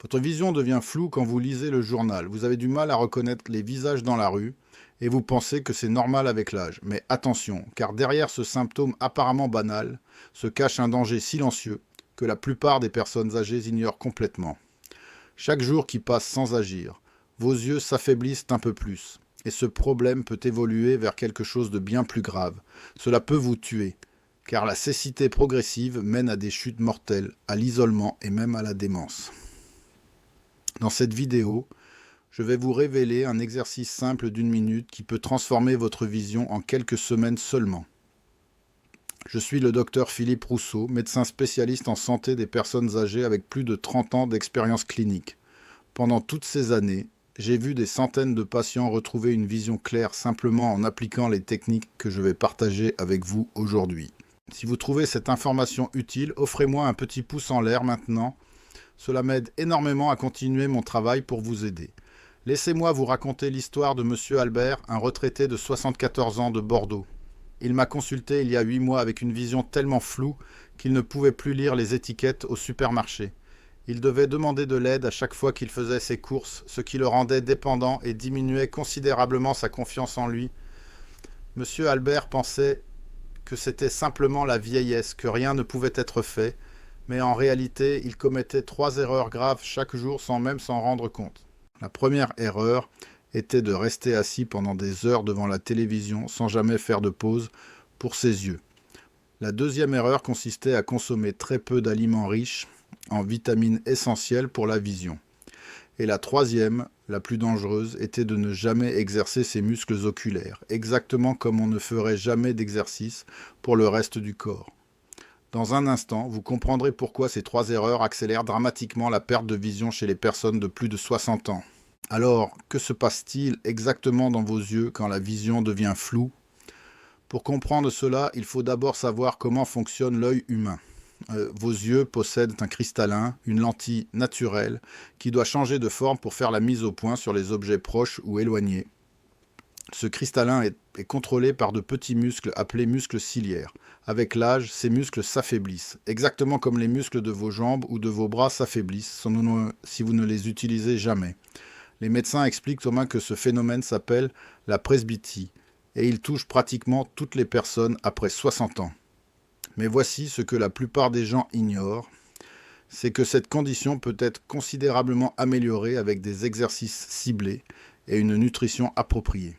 Votre vision devient floue quand vous lisez le journal. Vous avez du mal à reconnaître les visages dans la rue et vous pensez que c'est normal avec l'âge. Mais attention, car derrière ce symptôme apparemment banal se cache un danger silencieux que la plupart des personnes âgées ignorent complètement. Chaque jour qui passe sans agir, vos yeux s'affaiblissent un peu plus. Et ce problème peut évoluer vers quelque chose de bien plus grave. Cela peut vous tuer, car la cécité progressive mène à des chutes mortelles, à l'isolement et même à la démence. Dans cette vidéo, je vais vous révéler un exercice simple d'1 minute qui peut transformer votre vision en quelques semaines seulement. Je suis le docteur Philippe Rousseau, médecin spécialiste en santé des personnes âgées avec plus de 30 ans d'expérience clinique. Pendant toutes ces années, j'ai vu des centaines de patients retrouver une vision claire simplement en appliquant les techniques que je vais partager avec vous aujourd'hui. Si vous trouvez cette information utile, offrez-moi un petit pouce en l'air maintenant. Cela m'aide énormément à continuer mon travail pour vous aider. Laissez-moi vous raconter l'histoire de Monsieur Albert, un retraité de 74 ans de Bordeaux. Il m'a consulté il y a 8 mois avec une vision tellement floue qu'il ne pouvait plus lire les étiquettes au supermarché. Il devait demander de l'aide à chaque fois qu'il faisait ses courses, ce qui le rendait dépendant et diminuait considérablement sa confiance en lui. Monsieur Albert pensait que c'était simplement la vieillesse, que rien ne pouvait être fait, mais en réalité, il commettait 3 erreurs graves chaque jour sans même s'en rendre compte. La première erreur était de rester assis pendant des heures devant la télévision sans jamais faire de pause pour ses yeux. La deuxième erreur consistait à consommer très peu d'aliments riches en vitamines essentielles pour la vision. Et la troisième, la plus dangereuse, était de ne jamais exercer ses muscles oculaires, exactement comme on ne ferait jamais d'exercice pour le reste du corps. Dans un instant, vous comprendrez pourquoi ces 3 erreurs accélèrent dramatiquement la perte de vision chez les personnes de plus de 60 ans. Alors, que se passe-t-il exactement dans vos yeux quand la vision devient floue ? Pour comprendre cela, il faut d'abord savoir comment fonctionne l'œil humain. Vos yeux possèdent un cristallin, une lentille naturelle, qui doit changer de forme pour faire la mise au point sur les objets proches ou éloignés. Ce cristallin est contrôlé par de petits muscles appelés muscles ciliaires. Avec l'âge, ces muscles s'affaiblissent, exactement comme les muscles de vos jambes ou de vos bras s'affaiblissent si vous ne les utilisez jamais. Les médecins expliquent au moins que ce phénomène s'appelle la presbytie, et il touche pratiquement toutes les personnes après 60 ans. Mais voici ce que la plupart des gens ignorent, c'est que cette condition peut être considérablement améliorée avec des exercices ciblés et une nutrition appropriée.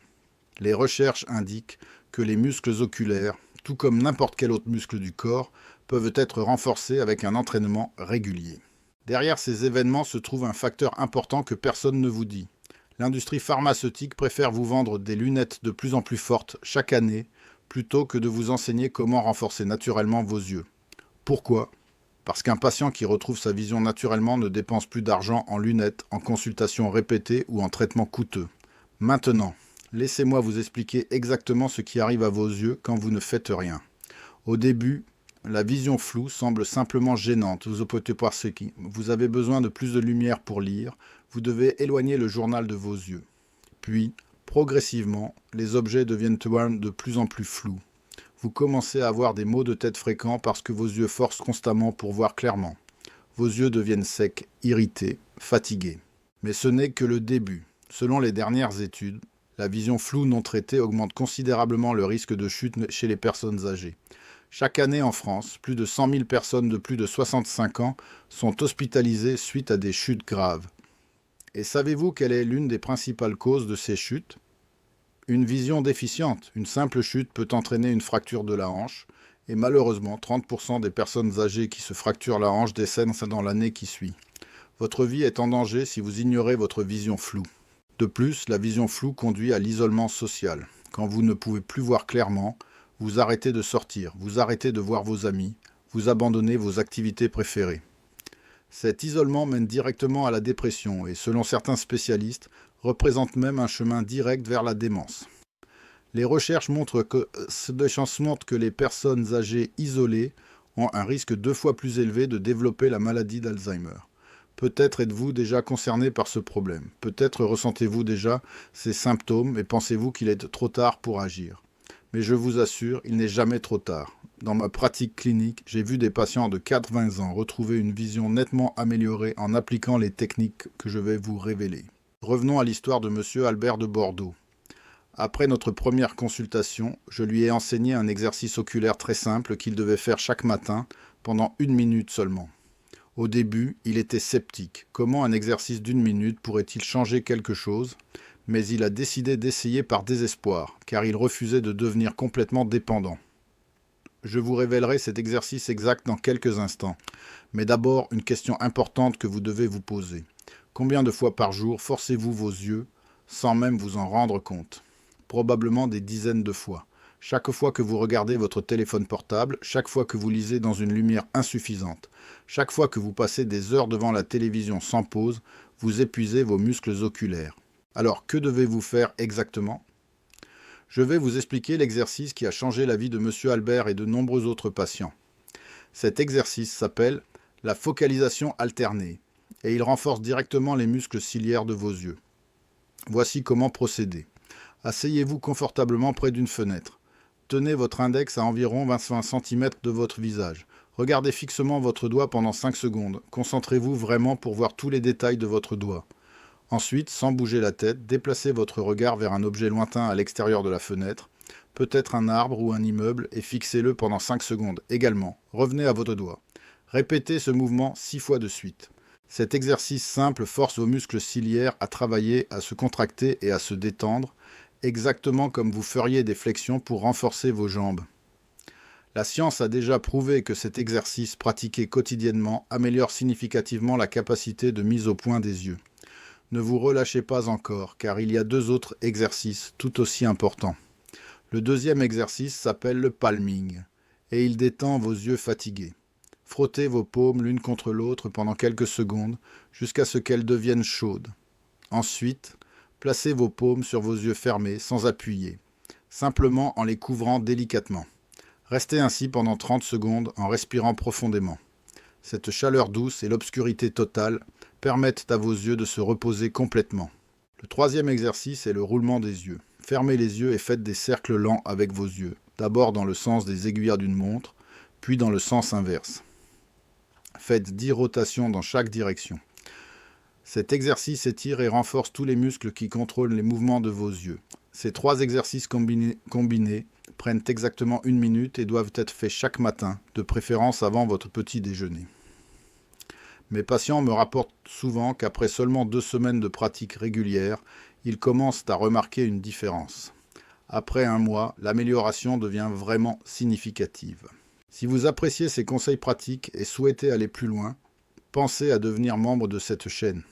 Les recherches indiquent que les muscles oculaires, tout comme n'importe quel autre muscle du corps, peuvent être renforcés avec un entraînement régulier. Derrière ces événements se trouve un facteur important que personne ne vous dit. L'industrie pharmaceutique préfère vous vendre des lunettes de plus en plus fortes chaque année, plutôt que de vous enseigner comment renforcer naturellement vos yeux. Pourquoi ? Parce qu'un patient qui retrouve sa vision naturellement ne dépense plus d'argent en lunettes, en consultations répétées ou en traitements coûteux. Maintenant, laissez-moi vous expliquer exactement ce qui arrive à vos yeux quand vous ne faites rien. Au début, la vision floue semble simplement gênante. Vous avez besoin de plus de lumière pour lire. Vous devez éloigner le journal de vos yeux. Puis, progressivement, les objets deviennent de plus en plus flous. Vous commencez à avoir des maux de tête fréquents parce que vos yeux forcent constamment pour voir clairement. Vos yeux deviennent secs, irrités, fatigués. Mais ce n'est que le début. Selon les dernières études, la vision floue non traitée augmente considérablement le risque de chute chez les personnes âgées. Chaque année en France, plus de 100 000 personnes de plus de 65 ans sont hospitalisées suite à des chutes graves. Et savez-vous quelle est l'une des principales causes de ces chutes ? Une vision déficiente. Une simple chute peut entraîner une fracture de la hanche. Et malheureusement, 30% des personnes âgées qui se fracturent la hanche décèdent dans l'année qui suit. Votre vie est en danger si vous ignorez votre vision floue. De plus, la vision floue conduit à l'isolement social. Quand vous ne pouvez plus voir clairement, vous arrêtez de sortir, vous arrêtez de voir vos amis, vous abandonnez vos activités préférées. Cet isolement mène directement à la dépression et, selon certains spécialistes, représente même un chemin direct vers la démence. Les recherches montrent que les personnes âgées isolées ont un risque 2 fois plus élevé de développer la maladie d'Alzheimer. Peut-être êtes-vous déjà concerné par ce problème. Peut-être ressentez-vous déjà ces symptômes et pensez-vous qu'il est trop tard pour agir. Mais je vous assure, il n'est jamais trop tard. Dans ma pratique clinique, j'ai vu des patients de 4-20 ans retrouver une vision nettement améliorée en appliquant les techniques que je vais vous révéler. Revenons à l'histoire de M. Albert de Bordeaux. Après notre première consultation, je lui ai enseigné un exercice oculaire très simple qu'il devait faire chaque matin pendant 1 minute seulement. Au début, il était sceptique. Comment un exercice d'1 minute pourrait-il changer quelque chose? Mais il a décidé d'essayer par désespoir, car il refusait de devenir complètement dépendant. Je vous révélerai cet exercice exact dans quelques instants. Mais d'abord, une question importante que vous devez vous poser. Combien de fois par jour forcez-vous vos yeux sans même vous en rendre compte? Probablement des dizaines de fois. Chaque fois que vous regardez votre téléphone portable, chaque fois que vous lisez dans une lumière insuffisante, chaque fois que vous passez des heures devant la télévision sans pause, vous épuisez vos muscles oculaires. Alors, que devez-vous faire exactement? Je vais vous expliquer l'exercice qui a changé la vie de M. Albert et de nombreux autres patients. Cet exercice s'appelle la focalisation alternée et il renforce directement les muscles ciliaires de vos yeux. Voici comment procéder. Asseyez-vous confortablement près d'une fenêtre. Tenez votre index à environ 25 cm de votre visage. Regardez fixement votre doigt pendant 5 secondes. Concentrez-vous vraiment pour voir tous les détails de votre doigt. Ensuite, sans bouger la tête, déplacez votre regard vers un objet lointain à l'extérieur de la fenêtre, peut-être un arbre ou un immeuble, et fixez-le pendant 5 secondes également. Revenez à votre doigt. Répétez ce mouvement 6 fois de suite. Cet exercice simple force vos muscles ciliaires à travailler, à se contracter et à se détendre, exactement comme vous feriez des flexions pour renforcer vos jambes. La science a déjà prouvé que cet exercice pratiqué quotidiennement améliore significativement la capacité de mise au point des yeux. Ne vous relâchez pas encore, car il y a 2 autres exercices tout aussi importants. Le deuxième exercice s'appelle le palming, et il détend vos yeux fatigués. Frottez vos paumes l'une contre l'autre pendant quelques secondes, jusqu'à ce qu'elles deviennent chaudes. Ensuite, placez vos paumes sur vos yeux fermés, sans appuyer, simplement en les couvrant délicatement. Restez ainsi pendant 30 secondes en respirant profondément. Cette chaleur douce et l'obscurité totale permettent à vos yeux de se reposer complètement. Le troisième exercice est le roulement des yeux. Fermez les yeux et faites des cercles lents avec vos yeux, d'abord dans le sens des aiguilles d'une montre, puis dans le sens inverse. Faites 10 rotations dans chaque direction. Cet exercice étire et renforce tous les muscles qui contrôlent les mouvements de vos yeux. Ces 3 exercices combinés prennent exactement 1 minute et doivent être faits chaque matin, de préférence avant votre petit déjeuner. Mes patients me rapportent souvent qu'après seulement 2 semaines de pratique régulière, ils commencent à remarquer une différence. Après 1 mois, l'amélioration devient vraiment significative. Si vous appréciez ces conseils pratiques et souhaitez aller plus loin, pensez à devenir membre de cette chaîne.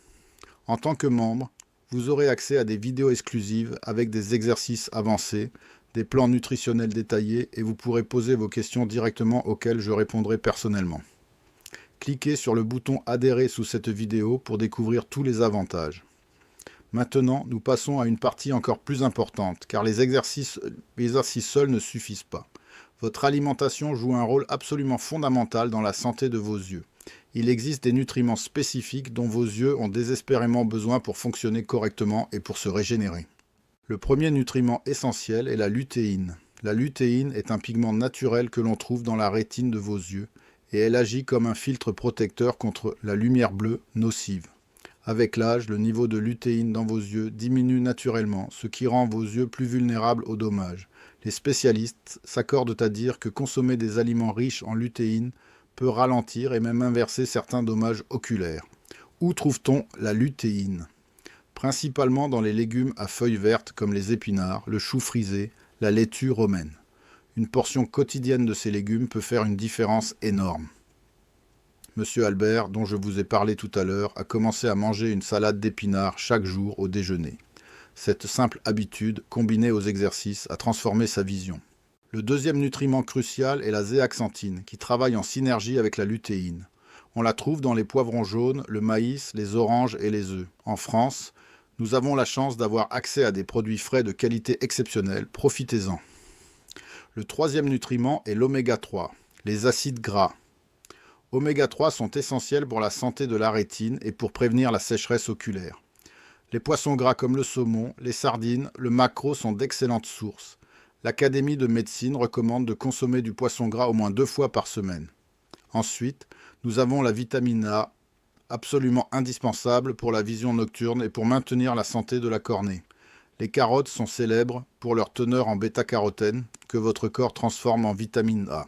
En tant que membre, vous aurez accès à des vidéos exclusives avec des exercices avancés, des plans nutritionnels détaillés et vous pourrez poser vos questions directement auxquelles je répondrai personnellement. Cliquez sur le bouton adhérer sous cette vidéo pour découvrir tous les avantages. Maintenant, nous passons à une partie encore plus importante, car les exercices seuls ne suffisent pas. Votre alimentation joue un rôle absolument fondamental dans la santé de vos yeux. Il existe des nutriments spécifiques dont vos yeux ont désespérément besoin pour fonctionner correctement et pour se régénérer. Le premier nutriment essentiel est la lutéine. La lutéine est un pigment naturel que l'on trouve dans la rétine de vos yeux, et elle agit comme un filtre protecteur contre la lumière bleue nocive. Avec l'âge, le niveau de lutéine dans vos yeux diminue naturellement, ce qui rend vos yeux plus vulnérables aux dommages. Les spécialistes s'accordent à dire que consommer des aliments riches en lutéine peut ralentir et même inverser certains dommages oculaires. Où trouve-t-on la lutéine? Principalement dans les légumes à feuilles vertes comme les épinards, le chou frisé, la laitue romaine. Une portion quotidienne de ces légumes peut faire une différence énorme. Monsieur Albert, dont je vous ai parlé tout à l'heure, a commencé à manger une salade d'épinards chaque jour au déjeuner. Cette simple habitude, combinée aux exercices, a transformé sa vision. Le deuxième nutriment crucial est la zéaxanthine, qui travaille en synergie avec la lutéine. On la trouve dans les poivrons jaunes, le maïs, les oranges et les œufs. En France, nous avons la chance d'avoir accès à des produits frais de qualité exceptionnelle. Profitez-en. Le troisième nutriment est l'oméga 3, les acides gras. Oméga 3 sont essentiels pour la santé de la rétine et pour prévenir la sécheresse oculaire. Les poissons gras comme le saumon, les sardines, le maquereau sont d'excellentes sources. L'Académie de médecine recommande de consommer du poisson gras au moins 2 fois par semaine. Ensuite, nous avons la vitamine A, absolument indispensable pour la vision nocturne et pour maintenir la santé de la cornée. Les carottes sont célèbres pour leur teneur en bêta-carotène que votre corps transforme en vitamine A.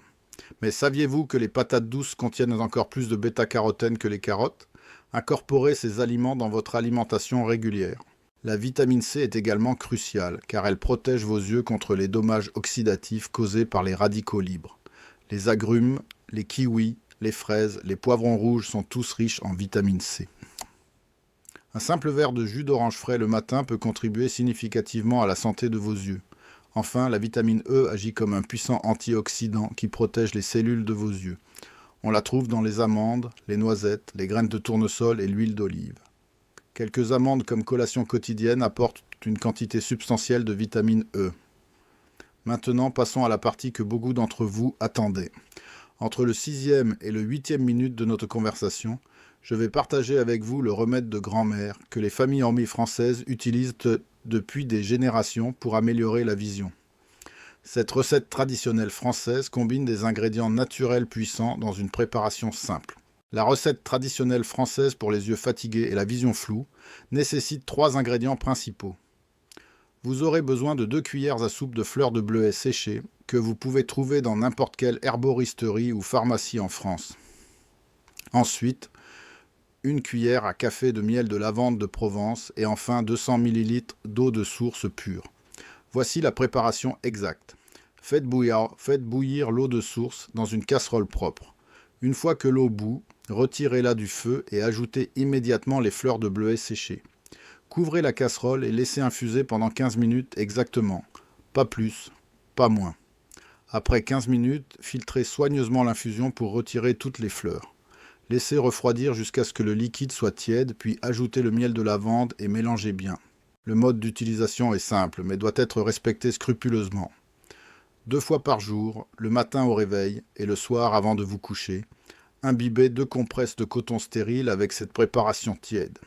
Mais saviez-vous que les patates douces contiennent encore plus de bêta-carotène que les carottes? Incorporez ces aliments dans votre alimentation régulière. La vitamine C est également cruciale car elle protège vos yeux contre les dommages oxydatifs causés par les radicaux libres. Les agrumes, les kiwis, les fraises, les poivrons rouges sont tous riches en vitamine C. Un simple verre de jus d'orange frais le matin peut contribuer significativement à la santé de vos yeux. Enfin, la vitamine E agit comme un puissant antioxydant qui protège les cellules de vos yeux. On la trouve dans les amandes, les noisettes, les graines de tournesol et l'huile d'olive. Quelques amandes comme collation quotidienne apportent une quantité substantielle de vitamine E. Maintenant, passons à la partie que beaucoup d'entre vous attendaient. Entre le 6e et le 8e minute de notre conversation, je vais partager avec vous le remède de grand-mère que les familles ormies françaises utilisent depuis des générations pour améliorer la vision. Cette recette traditionnelle française combine des ingrédients naturels puissants dans une préparation simple. La recette traditionnelle française pour les yeux fatigués et la vision floue nécessite 3 ingrédients principaux. Vous aurez besoin de 2 cuillères à soupe de fleurs de bleuet séchées que vous pouvez trouver dans n'importe quelle herboristerie ou pharmacie en France. Ensuite, 1 cuillère à café de miel de lavande de Provence et enfin 200 ml d'eau de source pure. Voici la préparation exacte. Faites bouillir l'eau de source dans une casserole propre. Une fois que l'eau bout, retirez-la du feu et ajoutez immédiatement les fleurs de bleuet séchées. Couvrez la casserole et laissez infuser pendant 15 minutes exactement. Pas plus, pas moins. Après 15 minutes, filtrez soigneusement l'infusion pour retirer toutes les fleurs. Laissez refroidir jusqu'à ce que le liquide soit tiède, puis ajoutez le miel de lavande et mélangez bien. Le mode d'utilisation est simple, mais doit être respecté scrupuleusement. 2 fois par jour, le matin au réveil et le soir avant de vous coucher, imbibez 2 compresses de coton stérile avec cette préparation tiède.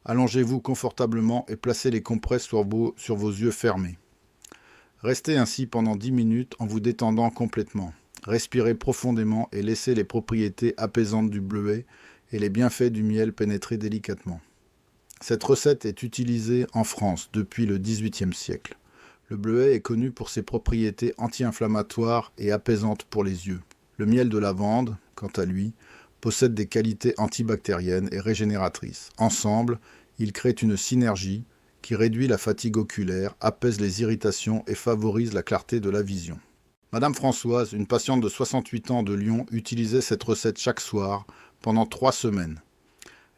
Allongez-vous confortablement et placez les compresses sur vos yeux fermés. Restez ainsi pendant 10 minutes en vous détendant complètement. Respirez profondément et laissez les propriétés apaisantes du bleuet et les bienfaits du miel pénétrer délicatement. Cette recette est utilisée en France depuis le XVIIIe siècle. Le bleuet est connu pour ses propriétés anti-inflammatoires et apaisantes pour les yeux. Le miel de lavande, quant à lui, possède des qualités antibactériennes et régénératrices. Ensemble, ils créent une synergie qui réduit la fatigue oculaire, apaise les irritations et favorise la clarté de la vision. Madame Françoise, une patiente de 68 ans de Lyon, utilisait cette recette chaque soir pendant 3 semaines.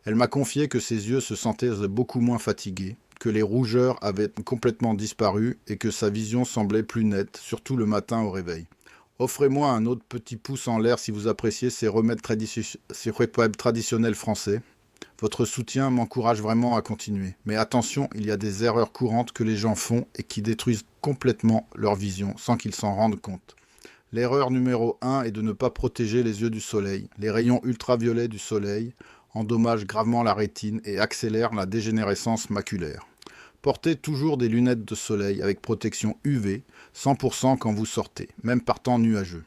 Elle m'a confié que ses yeux se sentaient beaucoup moins fatigués, que les rougeurs avaient complètement disparu et que sa vision semblait plus nette, surtout le matin au réveil. Offrez-moi un autre petit pouce en l'air si vous appréciez ces remèdes traditionnels français. Votre soutien m'encourage vraiment à continuer. Mais attention, il y a des erreurs courantes que les gens font et qui détruisent complètement leur vision sans qu'ils s'en rendent compte. L'erreur numéro 1 est de ne pas protéger les yeux du soleil. Les rayons ultraviolets du soleil endommagent gravement la rétine et accélèrent la dégénérescence maculaire. Portez toujours des lunettes de soleil avec protection UV, 100% quand vous sortez, même par temps nuageux.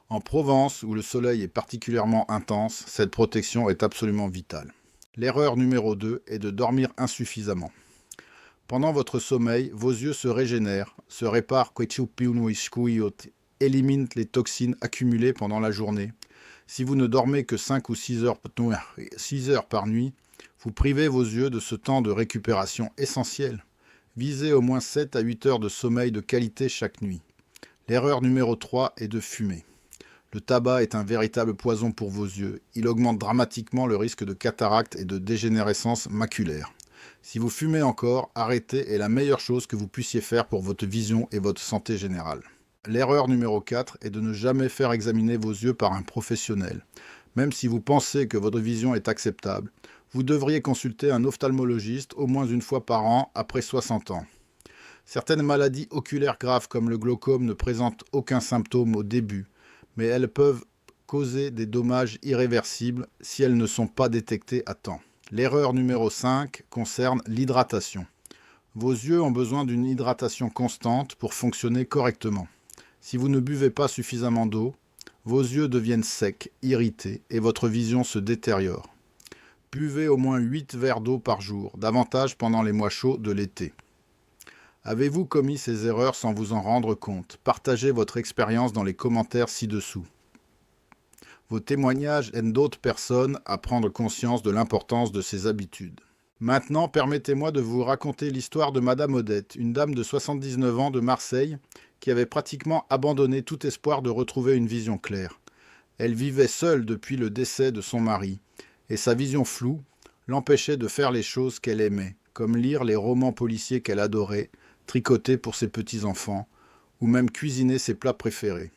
En Provence, où le soleil est particulièrement intense, cette protection est absolument vitale. L'erreur numéro 2 est de dormir insuffisamment. Pendant votre sommeil, vos yeux se régénèrent, se réparent, éliminent les toxines accumulées pendant la journée. Si vous ne dormez que 5 ou 6 heures par nuit, vous privez vos yeux de ce temps de récupération essentiel. Visez au moins 7 à 8 heures de sommeil de qualité chaque nuit. L'erreur numéro 3 est de fumer. Le tabac est un véritable poison pour vos yeux. Il augmente dramatiquement le risque de cataracte et de dégénérescence maculaire. Si vous fumez encore, arrêtez est la meilleure chose que vous puissiez faire pour votre vision et votre santé générale. L'erreur numéro 4 est de ne jamais faire examiner vos yeux par un professionnel. Même si vous pensez que votre vision est acceptable, vous devriez consulter un ophtalmologiste au moins 1 fois par an après 60 ans. Certaines maladies oculaires graves comme le glaucome ne présentent aucun symptôme au début, mais elles peuvent causer des dommages irréversibles si elles ne sont pas détectées à temps. L'erreur numéro 5 concerne l'hydratation. Vos yeux ont besoin d'une hydratation constante pour fonctionner correctement. Si vous ne buvez pas suffisamment d'eau, vos yeux deviennent secs, irrités et votre vision se détériore. Buvez au moins 8 verres d'eau par jour, davantage pendant les mois chauds de l'été. Avez-vous commis ces erreurs sans vous en rendre compte? Partagez votre expérience dans les commentaires ci-dessous. Vos témoignages aident d'autres personnes à prendre conscience de l'importance de ces habitudes. Maintenant, permettez-moi de vous raconter l'histoire de Madame Odette, une dame de 79 ans de Marseille qui avait pratiquement abandonné tout espoir de retrouver une vision claire. Elle vivait seule depuis le décès de son mari, et sa vision floue l'empêchait de faire les choses qu'elle aimait, comme lire les romans policiers qu'elle adorait, tricoter pour ses petits-enfants, ou même cuisiner ses plats préférés.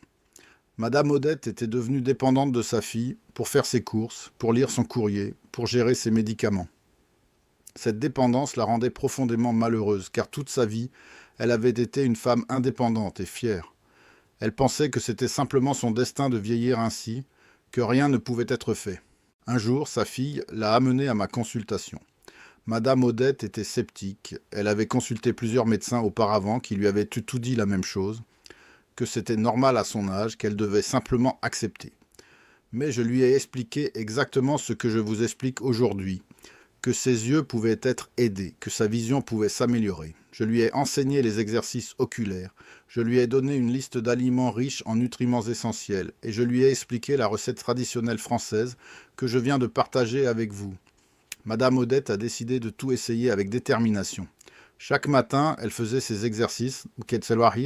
Madame Odette était devenue dépendante de sa fille pour faire ses courses, pour lire son courrier, pour gérer ses médicaments. Cette dépendance la rendait profondément malheureuse, car toute sa vie, elle avait été une femme indépendante et fière. Elle pensait que c'était simplement son destin de vieillir ainsi, que rien ne pouvait être fait. Un jour, sa fille l'a amenée à ma consultation. Madame Odette était sceptique, elle avait consulté plusieurs médecins auparavant qui lui avaient tout dit la même chose, que c'était normal à son âge, qu'elle devait simplement accepter. Mais je lui ai expliqué exactement ce que je vous explique aujourd'hui, que ses yeux pouvaient être aidés, que sa vision pouvait s'améliorer. Je lui ai enseigné les exercices oculaires, je lui ai donné une liste d'aliments riches en nutriments essentiels, et je lui ai expliqué la recette traditionnelle française que je viens de partager avec vous. Madame Odette a décidé de tout essayer avec détermination. Chaque matin, elle faisait ses exercices,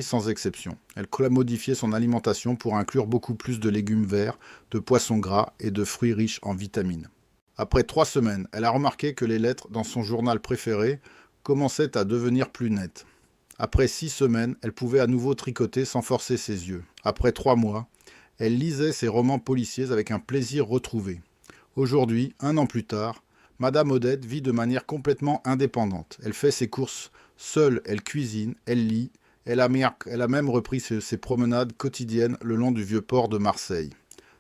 sans exception. Elle modifiait son alimentation pour inclure beaucoup plus de légumes verts, de poissons gras et de fruits riches en vitamines. Après 3 semaines, elle a remarqué que les lettres dans son journal préféré commençaient à devenir plus nettes. Après 6 semaines, elle pouvait à nouveau tricoter sans forcer ses yeux. Après 3 mois, elle lisait ses romans policiers avec un plaisir retrouvé. Aujourd'hui, 1 an plus tard, Madame Odette vit de manière complètement indépendante. Elle fait ses courses seule, elle cuisine, elle lit, elle a même repris ses promenades quotidiennes le long du vieux port de Marseille.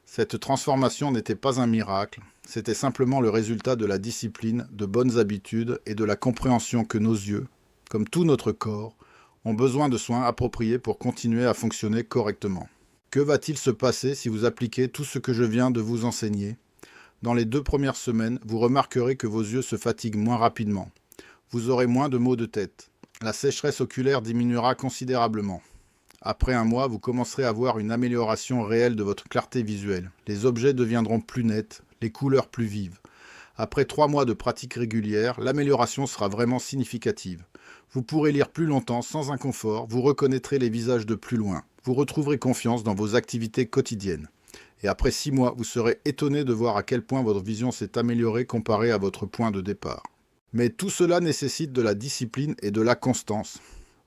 Cette transformation n'était pas un miracle, c'était simplement le résultat de la discipline, de bonnes habitudes et de la compréhension que nos yeux, comme tout notre corps, ont besoin de soins appropriés pour continuer à fonctionner correctement. Que va-t-il se passer si vous appliquez tout ce que je viens de vous enseigner? Dans les 2 premières semaines, vous remarquerez que vos yeux se fatiguent moins rapidement. Vous aurez moins de maux de tête. La sécheresse oculaire diminuera considérablement. Après 1 mois, vous commencerez à voir une amélioration réelle de votre clarté visuelle. Les objets deviendront plus nets, les couleurs plus vives. Après 3 mois de pratique régulière, l'amélioration sera vraiment significative. Vous pourrez lire plus longtemps sans inconfort, vous reconnaîtrez les visages de plus loin. Vous retrouverez confiance dans vos activités quotidiennes. Et après 6 mois, vous serez étonné de voir à quel point votre vision s'est améliorée comparée à votre point de départ. Mais tout cela nécessite de la discipline et de la constance.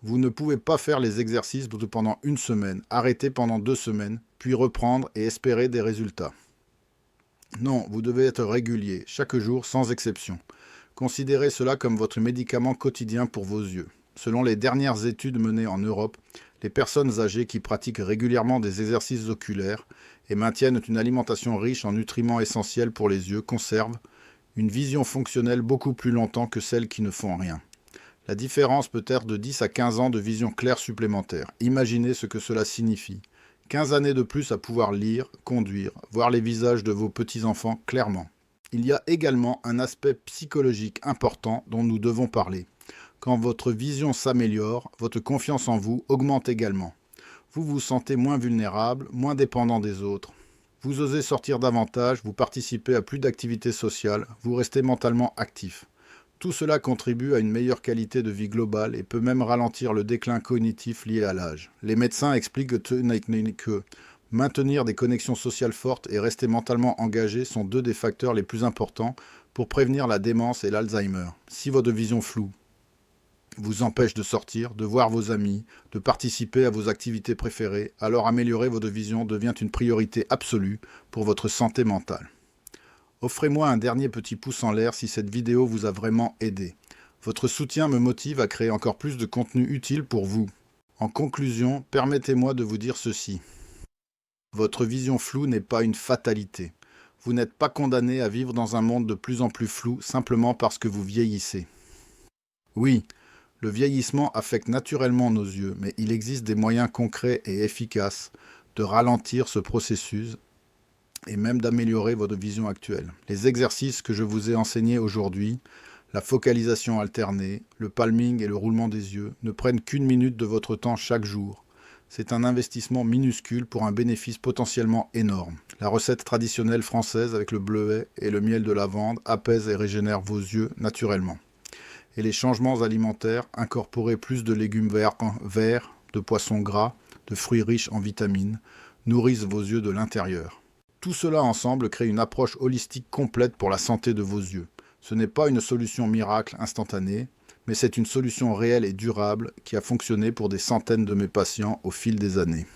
Vous ne pouvez pas faire les exercices pendant 1 semaine, arrêter pendant 2 semaines, puis reprendre et espérer des résultats. Non, vous devez être régulier, chaque jour sans exception. Considérez cela comme votre médicament quotidien pour vos yeux. Selon les dernières études menées en Europe, les personnes âgées qui pratiquent régulièrement des exercices oculaires et maintiennent une alimentation riche en nutriments essentiels pour les yeux conservent une vision fonctionnelle beaucoup plus longtemps que celles qui ne font rien. La différence peut être de 10 à 15 ans de vision claire supplémentaire. Imaginez ce que cela signifie. 15 années de plus à pouvoir lire, conduire, voir les visages de vos petits-enfants clairement. Il y a également un aspect psychologique important dont nous devons parler. Quand votre vision s'améliore, votre confiance en vous augmente également. Vous vous sentez moins vulnérable, moins dépendant des autres. Vous osez sortir davantage, vous participez à plus d'activités sociales, vous restez mentalement actif. Tout cela contribue à une meilleure qualité de vie globale et peut même ralentir le déclin cognitif lié à l'âge. Les médecins expliquent que maintenir des connexions sociales fortes et rester mentalement engagé sont 2 des facteurs les plus importants pour prévenir la démence et l'Alzheimer. Si votre vision floue vous empêche de sortir, de voir vos amis, de participer à vos activités préférées, alors améliorer votre vision devient une priorité absolue pour votre santé mentale. Offrez-moi un dernier petit pouce en l'air si cette vidéo vous a vraiment aidé. Votre soutien me motive à créer encore plus de contenu utile pour vous. En conclusion, permettez-moi de vous dire ceci. Votre vision floue n'est pas une fatalité. Vous n'êtes pas condamné à vivre dans un monde de plus en plus flou simplement parce que vous vieillissez. Oui, Le vieillissement affecte naturellement nos yeux, mais il existe des moyens concrets et efficaces de ralentir ce processus et même d'améliorer votre vision actuelle. Les exercices que je vous ai enseignés aujourd'hui, la focalisation alternée, le palming et le roulement des yeux, ne prennent qu'une minute de votre temps chaque jour. C'est un investissement minuscule pour un bénéfice potentiellement énorme. La recette traditionnelle française avec le bleuet et le miel de lavande apaise et régénère vos yeux naturellement. Et les changements alimentaires, incorporer plus de légumes verts, de poissons gras, de fruits riches en vitamines, nourrissent vos yeux de l'intérieur. Tout cela ensemble crée une approche holistique complète pour la santé de vos yeux. Ce n'est pas une solution miracle instantanée, mais c'est une solution réelle et durable qui a fonctionné pour des centaines de mes patients au fil des années.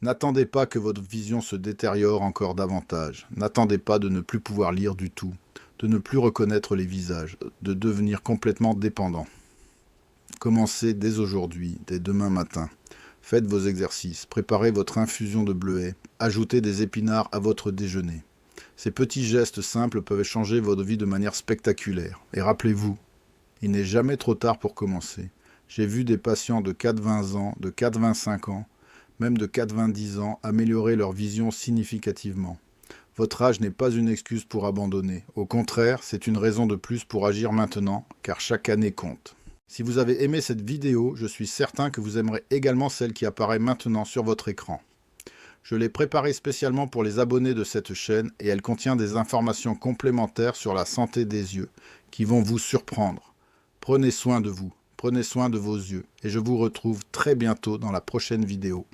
N'attendez pas que votre vision se détériore encore davantage. N'attendez pas de ne plus pouvoir lire du tout, de ne plus reconnaître les visages, de devenir complètement dépendant. Commencez dès aujourd'hui, dès demain matin. Faites vos exercices, préparez votre infusion de bleuet, ajoutez des épinards à votre déjeuner. Ces petits gestes simples peuvent changer votre vie de manière spectaculaire. Et rappelez-vous, il n'est jamais trop tard pour commencer. J'ai vu des patients de 4-20 ans, de 4-25 ans, même de 4-20 ans, améliorer leur vision significativement. Votre âge n'est pas une excuse pour abandonner. Au contraire, c'est une raison de plus pour agir maintenant, car chaque année compte. Si vous avez aimé cette vidéo, je suis certain que vous aimerez également celle qui apparaît maintenant sur votre écran. Je l'ai préparée spécialement pour les abonnés de cette chaîne et elle contient des informations complémentaires sur la santé des yeux qui vont vous surprendre. Prenez soin de vous, prenez soin de vos yeux et je vous retrouve très bientôt dans la prochaine vidéo.